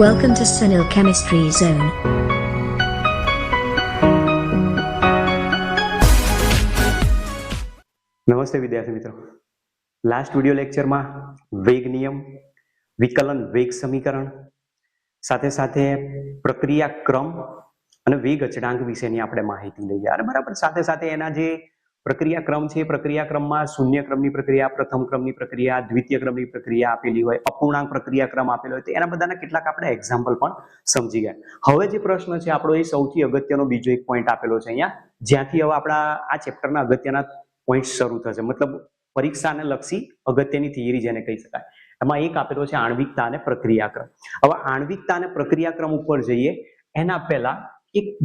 Welcome to Sunil Chemistry Zone. નમસ્તે વિદ્યાર્થી મિત્રો, લાસ્ટ વિડિયો લેક્ચરમાં વેગ નિયમ, વિકલન વેગ સમીકરણ સાથે સાથે પ્રક્રિયા ક્રમ અને વેગ અચળાંક વિશેની આપણે માહિતી લઈએ. અને બરાબર સાથે સાથે એના જે પ્રક્રિયા ક્રમ છે, પ્રક્રિયા ક્રમમાં શૂન્ય ક્રમની પ્રક્રિયા, પ્રથમ ક્રમની પ્રક્રિયા, દ્વિતીય ક્રમની પ્રક્રિયા આપેલી હોય, અપૂર્ણાંક પ્રક્રિયા ક્રમ આપેલો હોય, તો એના બધાના કેટલાક આપણે એક્ઝામ્પલ પણ સમજી ગયા. હવે જે પ્રશ્ન છે આપણો એ સૌથી અગત્યનો બીજો એક પોઈન્ટ આપેલો છે અહીંયા, જ્યાંથી હવે આપણા આ ચેપ્ટરના અગત્યના પોઈન્ટ શરૂ થશે, મતલબ પરીક્ષાને લક્ષી અગત્યની થિયરી જેને કહી શકાય. એમાં એક આપેલો છે આણ્વિકતા અને પ્રક્રિયાક્રમ. હવે આણ્વિકતા અને પ્રક્રિયાક્રમ ઉપર જઈએ એના પહેલા એક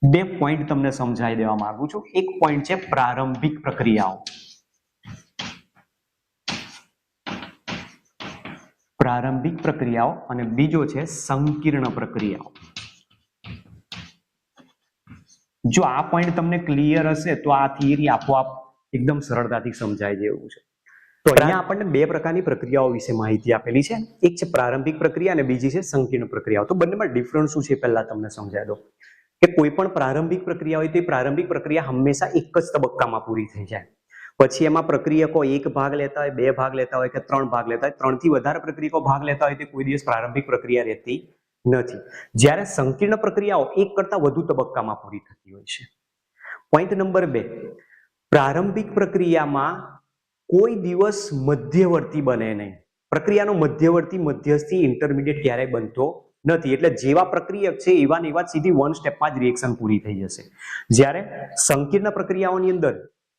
બે પોઈન્ટ તમને સમજાવી દેવા માંગુ છું. એક પોઈન્ટ છે પ્રારંભિક પ્રક્રિયાઓ. પ્રારંભિક પ્રક્રિયાઓ અને બીજો છે સંકીર્ણ પ્રક્રિયાઓ. જો આ પોઈન્ટ તમને ક્લિયર હશે તો આ થિયરી આપોઆપ એકદમ સરળતાથી સમજાય જેવું છે. તો અહીંયા આપણને બે પ્રકારની પ્રક્રિયાઓ વિશે માહિતી આપેલી છે. એક છે પ્રારંભિક પ્રક્રિયા અને બીજી છે સંકીર્ણ પ્રક્રિયાઓ. તો બંનેમાં ડિફરન્સ શું છે પહેલા તમને સમજાવી દો કે કોઈ પણ પ્રારંભિક પ્રક્રિયા હોય તો એ પ્રારંભિક પ્રક્રિયા હંમેશા એક જ તબક્કામાં પૂરી થઈ જાય. પછી એમાં પ્રક્રિયકો એક ભાગ લેતા હોય, બે ભાગ લેતા હોય કે ત્રણ ભાગ લેતા હોય, ત્રણથી વધારે પ્રક્રિયકો ભાગ લેતા હોય તો કોઈ દિવસ પ્રારંભિક પ્રક્રિયા રહેતી નથી. જ્યારે સંકીર્ણ પ્રક્રિયાઓ એક કરતા વધુ તબક્કામાં પૂરી થતી હોય છે. પોઈન્ટ નંબર 2, પ્રારંભિક પ્રક્રિયામાં કોઈ દિવસ મધ્યવર્તી બને નહીં. પ્રક્રિયાનો મધ્યવર્તી, મધ્યસ્થી, ઇન્ટરમીડિયેટ ક્યારેય બનતો નથી. એટલે જેવા પ્રક્રિયક છે એવા ને એવા સીધી વન સ્ટેપમાં જ રિએક્શન પૂરી થઈ જશે. જ્યારે સંકીર્ણ પ્રક્રિયાઓની અંદર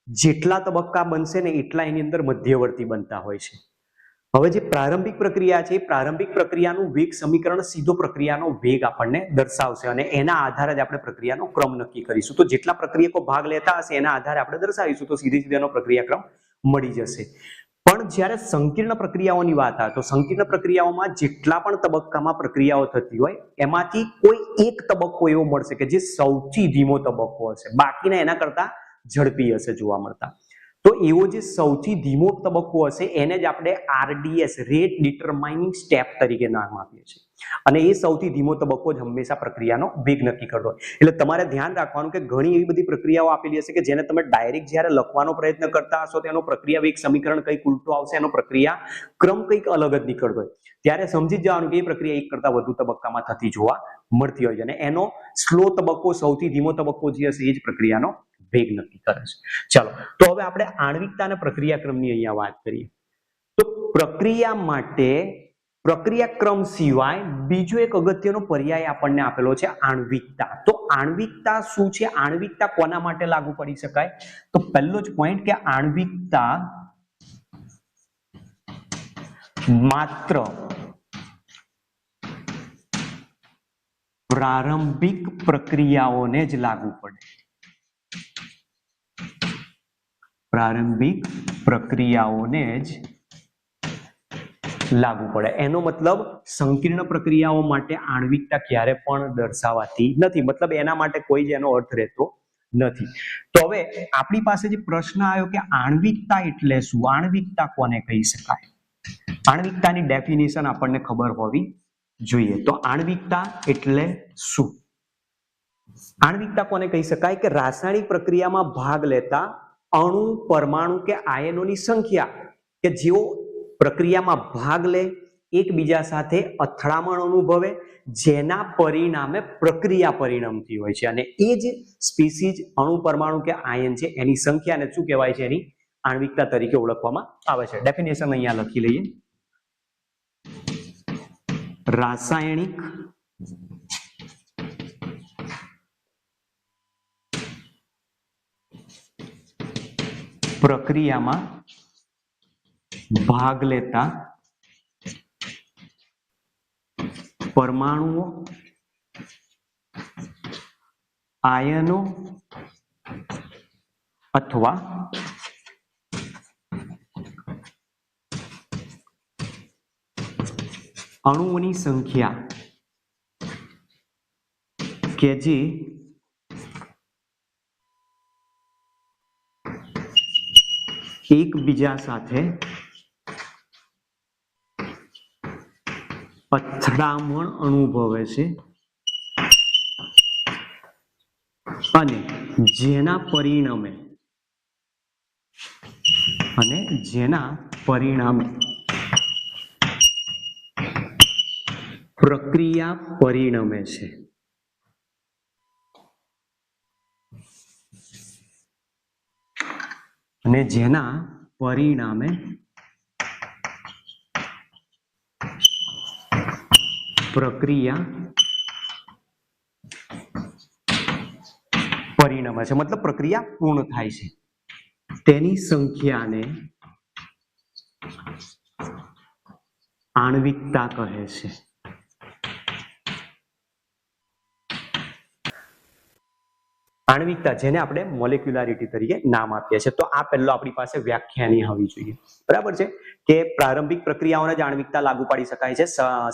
જેટલા તબક્કા બનશે ને એટલા એની અંદર મધ્યવર્તી બનતા હોય છે. હવે જે પ્રારંભિક પ્રક્રિયા છે, પ્રારંભિક પ્રક્રિયાનું વેગ સમીકરણ સીધો પ્રક્રિયાનો વેગ આપણને દર્શાવશે અને એના આધારે જ આપણે પ્રક્રિયાનો ક્રમ નક્કી કરીશું. તો જેટલા પ્રક્રિયકો ભાગ લેતા હશે એના આધારે આપણે દર્શાવીશું તો સીધી સીધો પ્રક્રિયાક્રમ મળી જશે. પણ જ્યારે સંકીર્ણ પ્રક્રિયાઓની વાત આવે તો સંકીર્ણ પ્રક્રિયાઓમાં જેટલા પણ તબક્કામાં પ્રક્રિયાઓ થતી હોય એમાંથી કોઈ એક તબક્કો એવો મળશે કે જે સૌથી ધીમો તબક્કો હશે, બાકીના એના કરતા ઝડપી હશે જોવા મળતા. તો એવો જે સૌથી ધીમો તબક્કો હશે એને જ આપણે RDS, રેટ ડિટરમાઇનિંગ સ્ટેપ તરીકે નામ આપીએ છીએ. અને એ સૌથી ધીમો તબક્કો જ હંમેશા પ્રક્રિયાનો વેગ નક્કી કરતો હોય. એટલે તમારે ધ્યાન રાખવાનું કે ઘણી એવી બધી પ્રક્રિયાઓ આપેલી હશે કે જેને તમે ડાયરેક્ટ જ્યારે લખવાનો પ્રયત્ન કરતા હશો તો એનો પ્રક્રિયા વેગ સમીકરણ કંઈક ઉલટો આવશે, એનો પ્રક્રિયા ક્રમ કંઈક અલગ જ નીકળતો હોય. ત્યારે સમજી જવાનું કે એ પ્રક્રિયા એક કરતા વધુ તબક્કામાં થતી જોવા મળતી હોય છે અને એનો સ્લો તબક્કો, સૌથી ધીમો તબક્કો જે હશે એ જ પ્રક્રિયાનો વેગ નક્કી કરે છે. ચાલો, તો હવે આપણે આણ્વિકતા અને પ્રક્રિયાક્રમની અહીંયા વાત કરીએ. તો પ્રક્રિયા માટે પ્રક્રિયાક્રમ સિવાય બીજો એક અગત્યનો પર્યાય આપણને આપેલો છે આણ્વિકતા. તો આણ્વિકતા શું છે? આણ્વિકતા કોના માટે લાગુ પડી શકાય? તો પહેલો જ પોઈન્ટ કે આણ્વિકતા માત્ર પ્રારંભિક પ્રક્રિયાઓને જ લાગુ પડે. પ્રારંભિક પ્રક્રિયાઓને જ લાગુ પડે. એનો મતલબ સંકીર્ણ પ્રક્રિયાઓ માટે આણ્વિકતા ક્યારે પણ દર્શાવાતી નથી. મતલબ એના માટે કોઈ જ એનો અર્થ રહેતો નથી. તો હવે આપણી પાસે જે પ્રશ્ન આવ્યો કે આણ્વિકતા એટલે શું? આણ્વિકતા કોને કહી શકાય? આણ્વિકતાની ડેફિનેશન આપણને ખબર હોવી જોઈએ. તો આણ્વિકતા એટલે શું? આણ્વિકતા કોને કહી શકાય? કે રાસાયણિક પ્રક્રિયામાં ભાગ લેતા અણુ, પરમાણુ કે આયનોની સંખ્યા કે જેઓ પ્રક્રિયામાં ભાગ લે, એકબીજા સાથે અથડામણ અનુભવે, જેના પરિણામે પ્રક્રિયા પરિણમતી હોય છે અને એ જ સ્પીસીઝ, અણુ, પરમાણુ કે આયન છે એની સંખ્યાને શું કહેવાય છે? એની આણ્વિકતા તરીકે ઓળખવામાં આવે છે. ડેફિનેશન અહીંયા લખી લઈએ. રાસાયણિક પ્રક્રિયામાં ભાગ લેતા પરમાણુઓ, આયનો અથવા અણુઓની સંખ્યા કે જે એકબીજા સાથે અથડામણ અનુભવે છે અને જેના પરિણામે પ્રક્રિયા પરિણમે છે. અને જેના પરિણામે પ્રક્રિયા પરિણમે છે, મતલબ પ્રક્રિયા પૂર્ણ થાય છે, તેની સંખ્યાને આણ્વિકતા કહે છે. આણ્વિકતા, જેને આપણે મોલેક્યુલારિટી તરીકે નામ આપીએ છીએ. તો આ પહેલો આપણી પાસે વ્યાખ્યાની હોવી જોઈએ. બરાબર છે કે પ્રારંભિક પ્રક્રિયાઓને જ આણ્વિકતા લાગુ પાડી શકાય છે,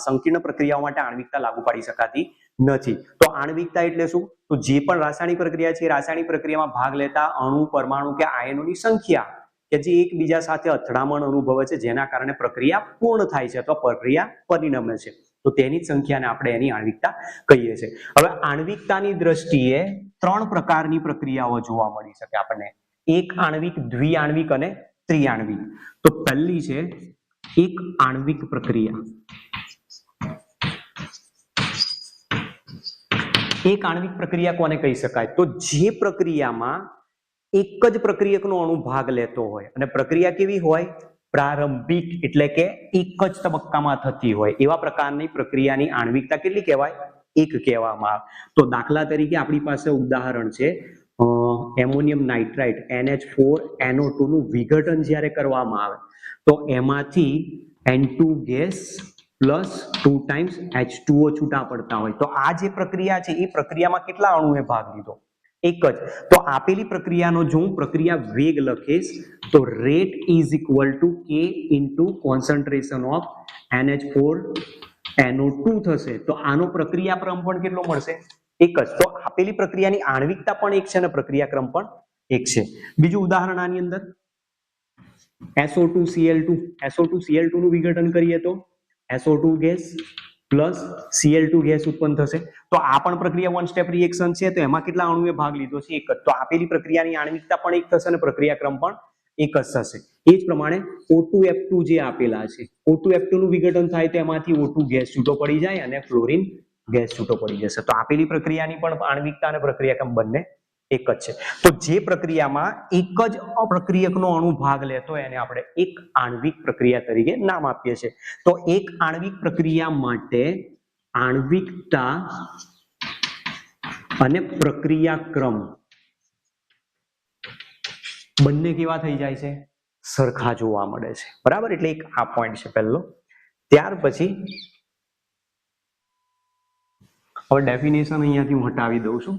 સંકીર્ણ પ્રક્રિયાઓ માટે આણ્વિકતા લાગુ પાડી શકાતી નથી. તો આણ્વિકતા એટલે શું? તો જે પણ રાસાયણિક પ્રક્રિયા છે, રાસાયણિક પ્રક્રિયામાં ભાગ લેતા અણુ, પરમાણુ કે આયનોની સંખ્યા કે જે એકબીજા સાથે અથડામણ અનુભવે છે, જેના કારણે પ્રક્રિયા પૂર્ણ થાય છે અથવા પ્રક્રિયા પરિણમે છે, તો તેની સંખ્યાને આપણે એની આણ્વિકતા કહીએ છીએ. હવે આણ્વિકતાની દ્રષ્ટિએ 3 પ્રકારની પ્રક્રિયાઓ જોવા મળી શકે આપણને: એક આણ્વિક, દ્વિઆણ્વિક અને ત્રિઆણ્વિક. તો પહેલી છે એક આણ્વિક પ્રક્રિયા. એક આણ્વિક પ્રક્રિયા કોને કહી શકાય? તો જે પ્રક્રિયામાં એક જ પ્રક્રિયકનો અણુ ભાગ લેતો હોય અને પ્રક્રિયા કેવી હોય? પ્રારંભિક, એટલે કે એક જ તબક્કામાં થતી હોય એવા પ્રકારની પ્રક્રિયાની આણ્વિકતા કેટલી કહેવાય? એક કહેવામાં આવે. તો દાખલા તરીકે આપણી પાસે ઉદાહરણ છે એમોનિયમ નાઇટ્રાઇટ NH4NO2 નું વિઘટન જ્યારે કરવામાં આવે તો એમાંથી N2 gas plus 2 times H2O છૂટા પડતા હોય. તો આ જે પ્રક્રિયા છે એ પ્રક્રિયામાં કેટલા અણુએ ભાગ લીધો? એક જ. તો આપેલી પ્રક્રિયાનો જો હું પ્રક્રિયા વેગ લખીશ તો rate is equal to K into concentration of NH4NO2 થશે. તો આનો પ્રક્રિયા ક્રમ પણ કેટલો મળશે? એક જ. તો આપેલી પ્રક્રિયાની આણ્વિકતા પણ એક છે અને પ્રક્રિયાક્રમ પણ એક છે. બીજું ઉદાહરણ આની અંદર SO2Cl2 નું વિઘટન કરીએ તો SO2 gas plus Cl2 gas ઉત્પન્ન થશે. તો આ પણ પ્રક્રિયા વન સ્ટેપ રિએક્શન છે. તો એમાં કેટલા અણુએ ભાગ લીધો છે? એક જ. તો આપેલી પ્રક્રિયાની આણ્વિકતા પણ એક થશે અને પ્રક્રિયાક્રમ પણ એક જ થશે. એ જ પ્રમાણે O2F2 જે આપેલા છે, O2F2 નું વિઘટન થાય તો એમાંથી O2 ગેસ છૂટો પડી જાય અને ફ્લોરિન ગેસ છૂટો પડી જશે. તો આપેલી પ્રક્રિયાની પણ આણ્વિકતા અને પ્રક્રિયાક્રમ બંને એક જ છે. તો જે પ્રક્રિયામાં એક જ અપ્રક્રિયકનો અણુ ભાગ લેતો હોય એને આપણે એક આણ્વિક પ્રક્રિયા તરીકે નામ આપીએ છીએ. તો એક આણ્વિક પ્રક્રિયા માટે આણ્વિકતા અને પ્રક્રિયાક્રમ બંને કેવા થઈ જાય છે? સરખા જોવા મળે છે. બરાબર, એટલે એક આ પોઈન્ટ છે પહેલો. ત્યાર પછી હવે ડેફિનેશન અહીંયાથી હું હટાવી દઉં છું.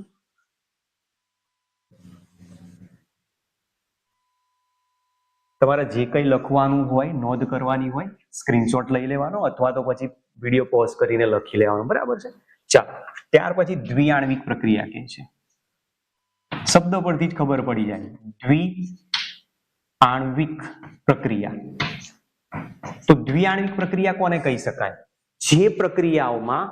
તમારે જે કંઈ લખવાનું હોય, નોંધ કરવાની હોય, સ્ક્રીનશોટ લઈ લેવાનો અથવા તો પછી વિડીયો પોઝ કરીને લખી લેવાનો. બરાબર છે. ચાલો, ત્યાર પછી દ્વિઆણ્વિક પ્રક્રિયા કહે છે. શબ્દ પરથી જ ખબર પડી જાય. દ્વિઆણ્વિક પ્રક્રિયા. તો દ્વિઆણ્વિક પ્રક્રિયા કોને કહી શકાય? જે પ્રક્રિયાઓમાં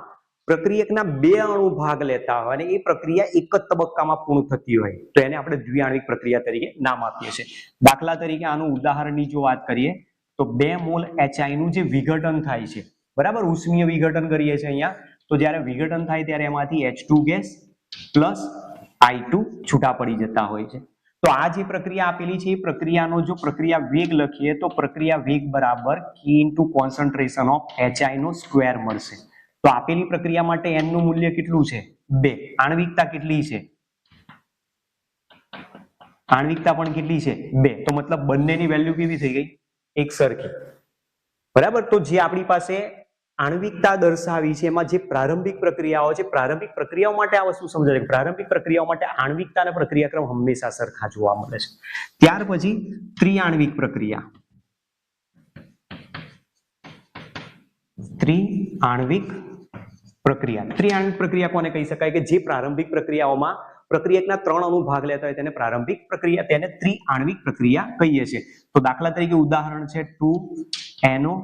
પ્રક્રિયકના 2 અણુ ભાગ લેતા હોય અને એ પ્રક્રિયા એક જ તબક્કામાં પૂર્ણ થતી હોય તો એને આપણે દ્વિઆણ્વિક પ્રક્રિયા તરીકે નામ આપીએ છીએ. દાખલા તરીકે આનું ઉદાહરણની જો વાત કરીએ તો 2 મોલ HI નું જે વિઘટન થાય છે, બરાબર, ઉષ્મીય વિઘટન કરીએ છીએ અહીંયા. તો જ્યારે વિઘટન થાય ત્યારે એમાંથી H2 ગેસ પ્લસ I2 છૂટા પડી જતા હોય છે. તો આ જે પ્રક્રિયા આપેલી છે એ પ્રક્રિયાનો જો પ્રક્રિયા વેગ લખીએ તો પ્રક્રિયા વેગ બરાબર K into concentration of HI નો સ્ક્વેર મળશે. તો આપેલી પ્રક્રિયા માટે n નું મૂલ્ય કેટલું છે? 2. આણ્વિકતા કેટલી છે? આણ્વિકતા પણ કેટલી છે? 2. તો મતલબ બંનેની વેલ્યુ કેવી થઈ ગઈ? એક સરખી. બરાબર. તો જે આપણી પાસે આણ્વિકતા દર્શાવી છે એમાં જે પ્રારંભિક પ્રક્રિયાઓ છે, પ્રારંભિક પ્રક્રિયાઓ માટે આ વસ્તુ સમજાય છે. પ્રારંભિક પ્રક્રિયાઓ માટે આણ્વિકતા અને પ્રક્રિયાક્રમ હંમેશા સરખા જોવા મળે છે. ત્યાર પછી ત્રિઆણ્વિક પ્રક્રિયા. ત્રિઆણ્વિક પ્રક્રિયા કોને કહી શકાય? કે જે પ્રારંભિક પ્રક્રિયાઓમાં પ્રક્રિયકના 3 અણુ ભાગ લેતા હોય તેને પ્રારંભિક પ્રક્રિયા, તેને ત્રિઆણ્વિક પ્રક્રિયા કહીએ છીએ. તો દાખલા તરીકે ઉદાહરણ છે 2NO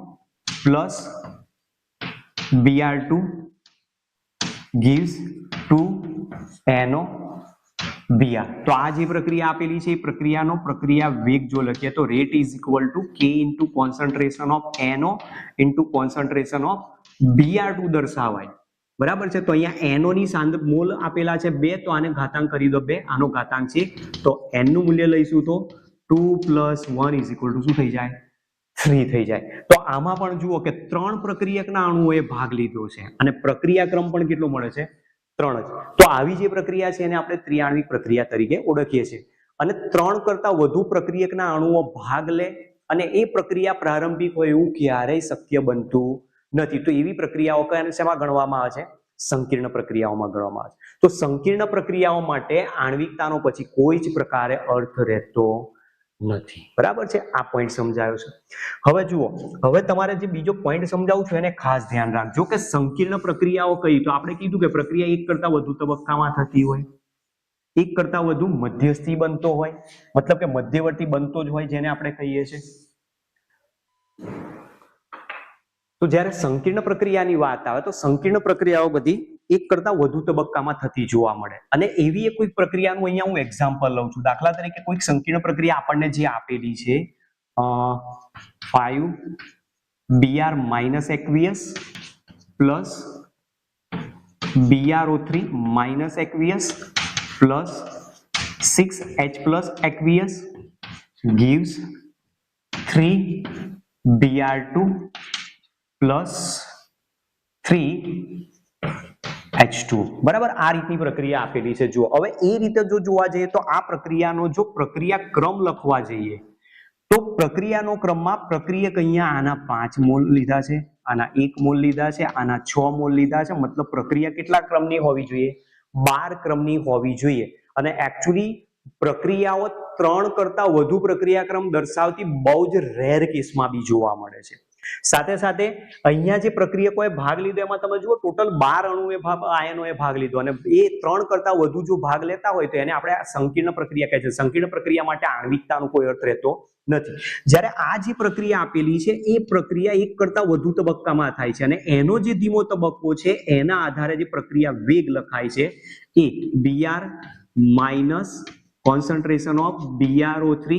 plus Br2 gives 2 NO Br. તો આ જે પ્રક્રિયા આપેલી છે એ પ્રક્રિયાનો પ્રક્રિયા વેગ જો લખીએ તો rate is equal to K into concentration of NO into concentration of Br2 દર્શાવાય. બરાબર છે. તો અહીંયા NO ની મોલ આપેલા છે 2, તો આને ઘાતાંક કરી દો 2, આનો ઘાતાંક છે તો n નું મૂલ્ય લઈશું તો 2 + 1 ઇઝ ઇક્વલ ટુ શું થઈ જાય? 3 થઈ જાય. તો આમાં પણ જુઓ કે 3 પ્રક્રિયકના અણુઓએ ભાગ લીધો છે અને પ્રક્રિયા ક્રમ પણ કેટલો મળે છે? 3 જ. તો આવી જે પ્રક્રિયા છે એને આપણે ત્રિઆણ્વિક પ્રક્રિયા તરીકે ઓળખીએ છીએ. અને 3 કરતા વધુ પ્રક્રિયકના અણુઓ ભાગ લે અને એ પ્રક્રિયા પ્રારંભિક હોય એવું ક્યારેય શક્ય બનતું નથી. તો એવી પ્રક્રિયાઓ કયા શેમાં ગણવામાં આવે છે? સંકીર્ણ પ્રક્રિયાઓમાં ગણવામાં આવે છે. તો સંકીર્ણ પ્રક્રિયાઓ માટે આણ્વિકતાનો પછી કોઈ જ પ્રકારે અર્થ રહેતો નથી. બરાબર છે. આ પોઈન્ટ સમજાયો છે. હવે જુઓ, હવે તમારે જે બીજો પોઈન્ટ સમજાવું છું એને ખાસ ધ્યાન રાખજો કે સંકીર્ણ પ્રક્રિયાઓ કઈ. તો આપણે કીધું કે પ્રક્રિયા એક કરતા વધુ તબક્કામાં થતી હોય, એક કરતા વધુ મધ્યસ્થી બનતો હોય, મતલબ કે મધ્યવર્તી બનતો જ હોય, જેને આપણે કહીએ છીએ. તો જ્યારે સંકીર્ણ પ્રક્રિયાની વાત આવે તો સંકીર્ણ પ્રક્રિયાઓ બધી એક કરતા વધુ તબક્કામાં થતી જોવા મળે. અને એવી એક કોઈક પ્રક્રિયાનું અહીંયા હું એક્ઝામ્પલ લઉં છું. દાખલા તરીકે કોઈક સંકીર્ણ પ્રક્રિયા આપણને જે આપેલી છે 5Br - aqueous plus BrO3 - aqueous plus 6H+ aqueous gives 3Br2 plus 3H2. બરાબર. આ રીતની પ્રક્રિયા આપેલી છે. જો હવે એ રીતે જો જોવા જઈએ તો આ પ્રક્રિયાનો જો પ્રક્રિયા ક્રમ લખવા જઈએ તો પ્રક્રિયાનો ક્રમમાં પ્રક્રિયક અહીંયા આના 5 મોલ લીધા છે, આના 1 મોલ લીધા છે, આના 6 મોલ લીધા છે. મતલબ પ્રક્રિયા કેટલા ક્રમની હોવી જોઈએ? 12 ક્રમની હોવી જોઈએ. અને એકચ્યુઅલી પ્રક્રિયાઓ 3 કરતા વધુ પ્રક્રિયાક્રમ દર્શાવતી બહુ જ રેર કેસમાં બી જોવા મળે છે. સાથે સાથે અહીંયા જે પ્રક્રિયકોએ ભાગ લીધો એમાં તમે જુઓ ટોટલ 12 આયનોએ ભાગ લીધો અને એ 3 કરતા વધુ જો ભાગ લેતા હોય તો એને આપણે સંકીર્ણ પ્રક્રિયા કહે છે. સંકીર્ણ પ્રક્રિયા માટે આણ્વિકતાનો કોઈ અર્થ રહેતો નથી. જ્યારે આ જે પ્રક્રિયા આપેલી છે એ પ્રક્રિયા એક કરતા વધુ તબક્કામાં થાય છે અને એનો જે ધીમો તબક્કો છે એના આધારે જે પ્રક્રિયા વેગ લખાય છે એ Br minus concentration of BrO3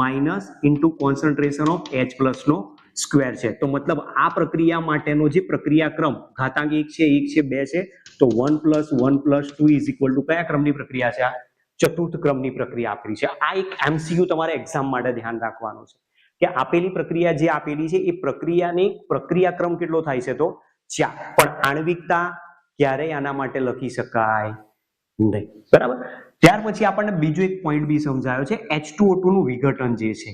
minus into concentration of H+ નો સ્ક્વેર છે. તો મતલબ આ પ્રક્રિયા માટેનો જે પ્રક્રિયા ક્રમ ઘાતાંક 1 છે, 1 છે, 2 છે, તો 1 + 1 + 2 ઇઝ ઇક્વલ ટુ કયા ક્રમની પ્રક્રિયા છે? આ ચતુર્થ ક્રમની પ્રક્રિયા આપેલી છે. આ એક MCQ તમારે એક્ઝામ માટે ધ્યાન રાખવાનું છે કે આપેલી પ્રક્રિયા જે આપેલી છે એ પ્રક્રિયાની પ્રક્રિયા ક્રમ કેટલો થાય છે? તો 4. પણ આણ્વિકતા ક્યારેય આના માટે લખી શકાય નહીં. બરાબર. ત્યાર પછી આપણને બીજો એક પોઈન્ટ બી સમજાયો છે H2O2 નું વિઘટન જે છે.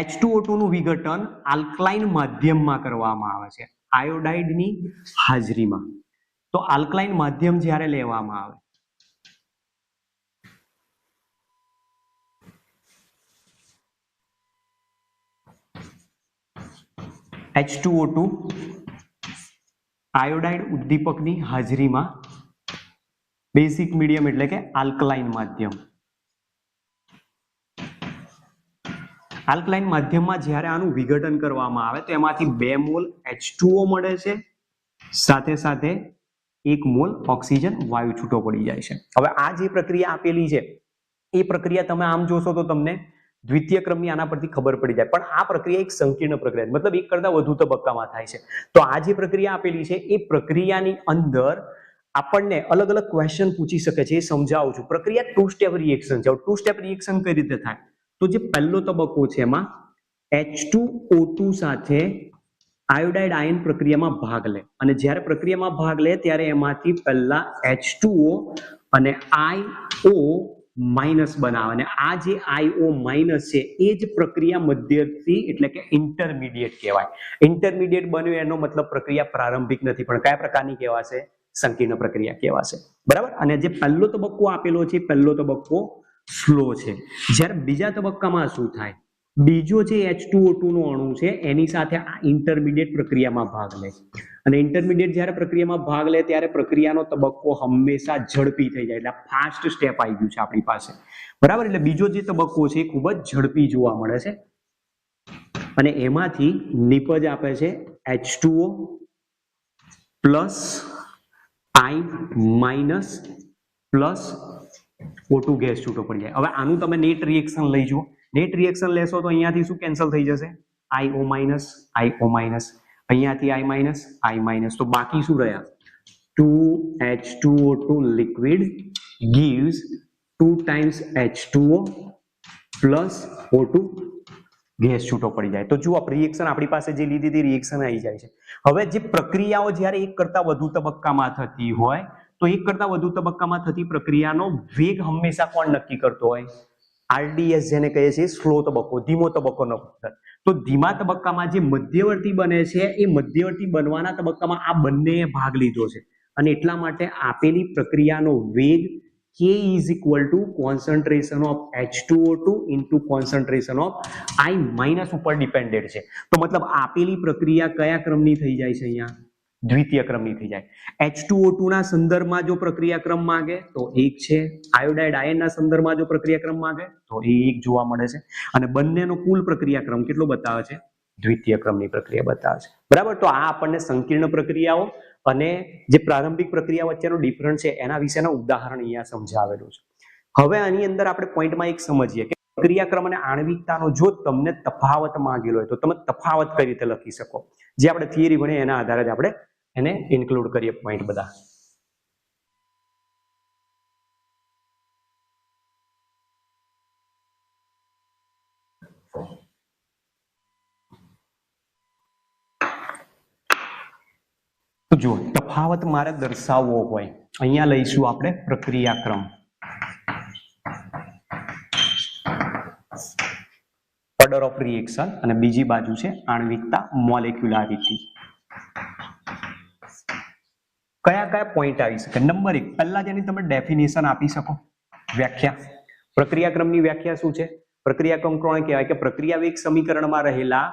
H2O2 નું વિઘટન આલ્કલાઇન માધ્યમમાં કરવામાં આવે છે, આયોડાઇડની હાજરીમાં. તો આલ્કલાઇન માધ્યમ જ્યારે લેવામાં આવે H2O2 આયોડાઇડ ઉદ્દીપકની હાજરીમાં બેઝિક મીડિયમ એટલે કે આલ્કલાઇન માધ્યમ. આલ્કલાઇન માધ્યમમાં જ્યારે આનું વિઘટન કરવામાં આવે તો એમાંથી 2 મોલ H2O મળે છે, સાથે સાથે 1 મોલ ઓક્સિજન વાયુ છૂટો પડી જાય છે. હવે આ જે પ્રક્રિયા આપેલી છે એ પ્રક્રિયા તમે આમ જોશો તો તમને દ્વિતીય ક્રમની આના પરથી ખબર પડી જાય. પણ આ પ્રક્રિયા એક સંકીર્ણ પ્રક્રિયા મતલબ એક કરતા વધુ તબક્કામાં થાય છે. તો આ જે પ્રક્રિયા આપેલી છે એ પ્રક્રિયાની અંદર આપણને અલગ અલગ ક્વેશ્ચન પૂછી શકે છે. એ સમજાવું છું. પ્રક્રિયા 2 સ્ટેપ રિએક્શન છે. 2 સ્ટેપ રિએક્શન કઈ રીતે થાય? તો જે પહેલો તબક્કો છે એમાં H2O2 સાથે આયોડાઇડ આયન પ્રક્રિયામાં ભાગ લે અને જ્યારે પ્રક્રિયામાં ભાગ લે ત્યારે એમાંથી પહેલા H2O અને IO માઇનસ બનાવે અને આ જે IO માઇનસ છે એ જ પ્રક્રિયા મધ્યથી એટલે કે ઇન્ટરમીડિયેટ કહેવાય. ઇન્ટરમીડિયેટ બન્યું એનો મતલબ પ્રક્રિયા પ્રારંભિક નથી પણ કયા પ્રકારની કહેવાશે? સંકીર્ણ પ્રક્રિયા કહેવાશે. બરાબર. અને જે પહેલો તબક્કો આપેલો છે પહેલો તબક્કો સ્લો છે. જ્યારે બીજા તબક્કામાં શું થાય? બીજો જે H2O2 નો અણુ છે એની સાથે આ ઇન્ટરમીડિયેટ પ્રક્રિયામાં ભાગ લે અને ઇન્ટરમીડિયેટ જ્યારે પ્રક્રિયામાં ભાગ લે ત્યારે પ્રક્રિયાનો તબક્કો હંમેશા ઝડપી થઈ જાય. એટલે ફાસ્ટ સ્ટેપ આવી ગયું છે આપણી પાસે. બરાબર. એટલે બીજો જે તબક્કો છે એ ખૂબ જ ઝડપી જોવા મળે છે અને એમાંથી નિપજ આપે છે H2O પ્લસ આઈ માઇનસ પ્લસ O2 ગેસ છૂટો પડી જાય. હવે આનું તમે નેટ રિએક્શન લઈ જુઓ. નેટ રિએક્શન લેશો તો અહીંયાથી શું કેન્સલ થઈ જશે? IO માઇનસ અહીંયાથી I માઇનસ તો બાકી શું રહ્યા? 2H2O2 liquid gives 2 times H2O plus O2 gas છૂટો પડી જાય. તો જુઓ રિએક્શન આપણી પાસે જે લીધી હતી રિએક્શન આવી જાય છે. હવે જે પ્રક્રિયાઓ જ્યારે એક કરતા વધુ તબક્કામાં થતી હોય તો એક કરતા વધુ તબક્કામાં થતી પ્રક્રિયાનો વેગ હંમેશા કોણ નક્કી કરતો હોય? RDS જેને કહીએ છીએ સ્લો તબક્કો, ધીમો તબક્કો નક્કી. તો ધીમા તબક્કામાં જે મધ્યવર્તી બને છે એ મધ્યવર્તી બનવાના તબક્કામાં આ બંનેએ ભાગ લીધો છે અને એટલા માટે આપેલી પ્રક્રિયાનો વેગ K is equal to concentration of H2O2 into concentration of I minus ઉપર ડિપેન્ડેડ છે. તો મતલબ આપેલી પ્રક્રિયા કયા ક્રમની થઈ જાય છે? અહીંયા દ્વિતીય ક્રમની થઈ જાય. H2O2 ના સંદર્ભમાં જો પ્રક્રિયા ક્રમ માંગે તો 1 છે, આયોડાઇડ આયનના સંદર્ભમાં જો પ્રક્રિયા ક્રમ માંગે તો એ 1 જોવા મળે છે અને બંનેનો કુલ પ્રક્રિયા ક્રમ કેટલો બતાવે છે? દ્વિતીય ક્રમની પ્રક્રિયા બતાવે છે. બરાબર. તો આ આપણને સંકીર્ણ પ્રક્રિયાઓ અને જે પ્રારંભિક પ્રક્રિયા વચ્ચેનો ડિફરન્સ છે એના વિશેનું ઉદાહરણ અહીંયા સમજાવેલું છે. હવે આની અંદર આપણે પોઈન્ટમાં એક સમજીએ કે પ્રક્રિયાક્રમ અને આણ્વિકતાનો જો તમને તફાવત માંગેલો હોય તો તમે તફાવત કઈ રીતે લખી શકો? જે આપણે થિયરી ભણીએ એના આધારે જ આપણે એને ઇન્ક્લુડ કરીએ પોઈન્ટ બધા. તો જુઓ તફાવત મારે દર્શાવવો હોય અહીંયા લઈશું આપણે પ્રક્રિયાક્રમ, ઓર્ડર ઓફ રિએક્શન, અને બીજી બાજુ છે આણ્વિકતા, મોલેક્યુલારિટી. કયા કયા પોઈન્ટ આવી શકે? નંબર 1, પહેલા જેની તમે ડેફિનેશન આપી શકો, વ્યાખ્યા. પ્રક્રિયાક્રમની વ્યાખ્યા શું છે? પ્રક્રિયાક્રમ કોને કહેવાય? કે પ્રક્રિયા વેગ સમીકરણમાં રહેલા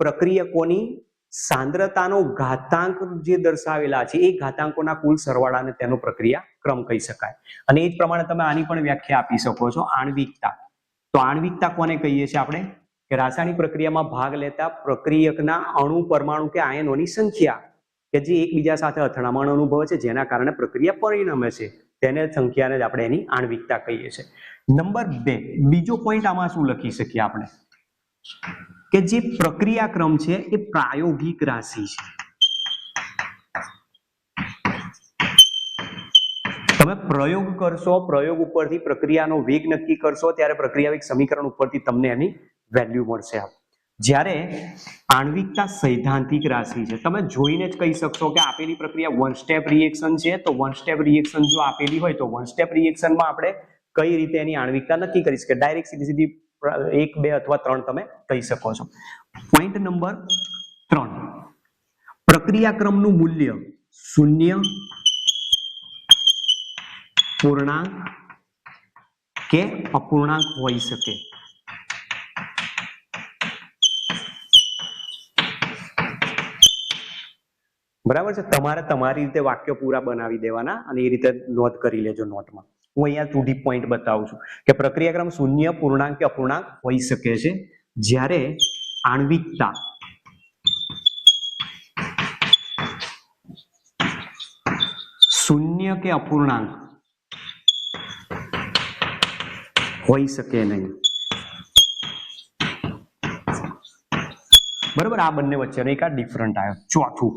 પ્રક્રિયકોની સાંદ્રતાનો ઘાતાંક જે દર્શાવેલા છે એ ઘાતાંકોના કુલ સરવાળાને તેનો પ્રક્રિયાક્રમ કહી શકાય. અને એ જ પ્રમાણે તમે આની પણ વ્યાખ્યા આપી શકો છો, આણ્વિકતા. તો આણ્વિકતા કોને કહીએ છીએ આપણે? કે રાસાયણિક પ્રક્રિયામાં ભાગ લેતા પ્રક્રિયકના અણુ, પરમાણુ કે આયનોની સંખ્યા કે જે એકબીજા સાથે અથડામણ અનુભવે છે જેના કારણે પ્રક્રિયા પરિણમે છે તેને સંખ્યાને જ આપણે એની આણ્વિકતા કહીએ છીએ. નંબર 2, બીજો પોઈન્ટ આમાં શું લખી શકીએ આપણે? કે જે પ્રક્રિયાક્રમ છે એ પ્રાયોગિક રાશિ છે. તમે પ્રયોગ કરશો, પ્રયોગ ઉપરથી પ્રક્રિયાનો વેગ નક્કી કરશો ત્યારે પ્રક્રિયા વેગ સમીકરણ ઉપરથી તમને એની વેલ્યુ મળશે. જ્યારે આણ્વિકતા સૈદ્ધાંતિક રાશિ છે. તમે જોઈને જ કહી શકશો કે આપેલી પ્રક્રિયા વન સ્ટેપ રિએક્શન છે તો વન સ્ટેપ રિએક્શન જો આપેલી હોય તો વન સ્ટેપ રિએક્શનમાં આપણે કઈ રીતે એની આણ્વિકતા નક્કી કરી શકીએ? ડાયરેક્ટ સીધી 1, 2 અથવા 3 તમે કહી શકો છો. પોઈન્ટ નંબર 3, પ્રક્રિયાક્રમનું મૂલ્ય 0, પૂર્ણાંક કે અપૂર્ણાંક હોઈ શકે. બરાબર છે. તમારે તમારી રીતે વાક્ય પૂરા બનાવી દેવાના અને એ રીતે નોંધ કરી લેજો નોટમાં. હું અહીંયા 2D પોઈન્ટ બતાવું છું કે પ્રક્રિયાક્રમ 0, પૂર્ણાંક કે અપૂર્ણાંક હોઈ શકે છે જ્યારે આણ્વિકતા શૂન્ય કે અપૂર્ણાંક હોઈ શકે નહીં. બરાબર. આ બંને વચ્ચેનો એક આ ડિફરન્ટ આવ્યો. ચોથું,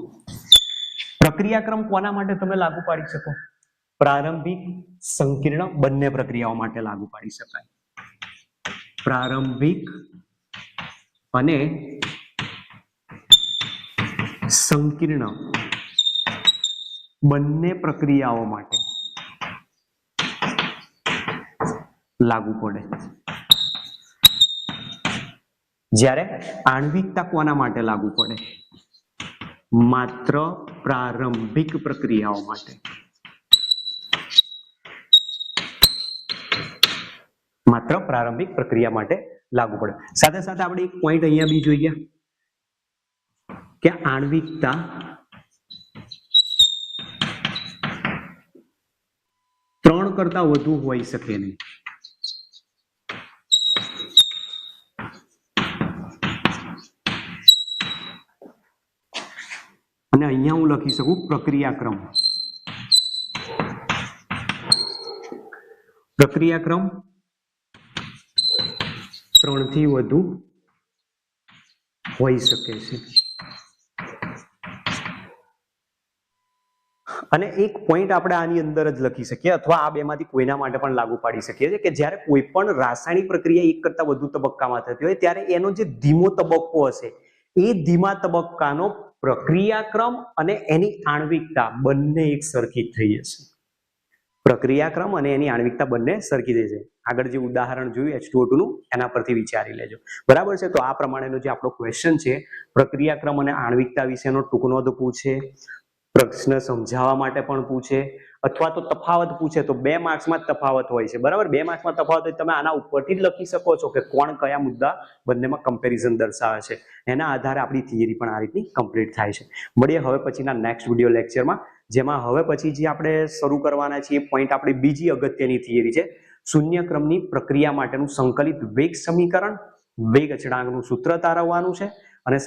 પ્રક્રિયાક્રમ કોના માટે તમે લાગુ પાડી શકો? પ્રારંભિક, સંકીર્ણ બંને પ્રક્રિયાઓ માટે લાગુ પાડી શકાય. પ્રારંભિક અને સંકીર્ણ બંને પ્રક્રિયાઓ માટે લાગુ પડે. જ્યારે આણ્વિકતા કોના માટે લાગુ પડે? માત્ર પ્રારંભિક પ્રક્રિયાઓ માટે. માત્ર પ્રારંભિક પ્રક્રિયા માટે લાગુ પડે. સાથે સાથે આપણે એક પોઈન્ટ અહીંયા બી જોઈએ કે આણ્વિકતા ત્રણ કરતા વધુ હોઈ શકે નહીં. અને અહીંયા હું લખી શકું પ્રક્રિયાક્રમ. પ્રક્રિયાક્રમ 3 થી વધુ હોઈ શકે છે. અને એક પોઈન્ટ આપણે આની અંદર જ લખી શકીએ અથવા આ બેમાંથી કોઈના માટે પણ લાગુ પાડી શકીએ છીએ કે જ્યારે કોઈ પણ રાસાયણિક પ્રક્રિયા એક કરતા વધુ તબક્કામાં થતી હોય ત્યારે એનો જે ધીમો તબક્કો હશે એ ધીમા તબક્કાનો પ્રક્રિયાક્રમ અને એની આણ્વિકતા બંને એક સરખી જ થઈ જશે. પ્રક્રિયાક્રમ અને એની આણ્વિકતા બંને સરખી થઈ જશે. આગળ જે ઉદાહરણ જોયું H2O2 નું એના પરથી વિચારી લેજો. બરાબર છે. તો આ પ્રમાણેનો જે આપણો ક્વેશ્ચન છે પ્રક્રિયાક્રમ અને આણ્વિકતા વિશેનો ટૂંક નોંધ પૂછે, પ્રશ્ન સમજાવવા માટે પણ પૂછે અથવા તો તફાવત પૂછે તો 2 માર્ક્સમાં જ તફાવત હોય છે. બરાબર, 2 માર્ક્સમાં તફાવત હોય તમે આના ઉપરથી જ લખી શકો છો કે કોણ કયા મુદ્દા બંનેમાં કમ્પેરિઝન દર્શાવે છે. એના આધારે આપણી થિયરી પણ આ રીતની કમ્પ્લીટ થાય છે. મળીએ હવે પછીના નેક્સ્ટ વિડીયો લેક્ચરમાં, જેમાં હવે પછી જે આપણે શરૂ કરવાના છીએ પોઈન્ટ આપણી બીજી અગત્યની થિયરી છે શૂન્ય ક્રમની પ્રક્રિયા માટેનું સંકલિત વેગ સમીકરણ, વેગ અચળાંકનું સૂત્ર તારવવાનું છે અને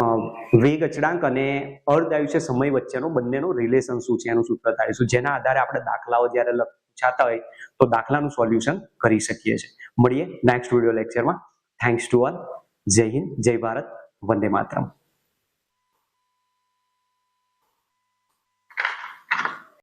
વેગ અચળાંક અને અર્ધાયુષ્ય સમય વચ્ચેનો બંનેનો રિલેશન શું છે એનું સૂત્ર તારીશું, જેના આધારે આપણે દાખલાઓ જ્યારે પૂછાતા હોય તો દાખલાનું સોલ્યુશન કરી શકીએ છીએ. મળીએ નેક્સ્ટ વિડીયો લેક્ચરમાં. Thanks to all. જય હિન્દ, જય ભારત, વંદે માતરમ.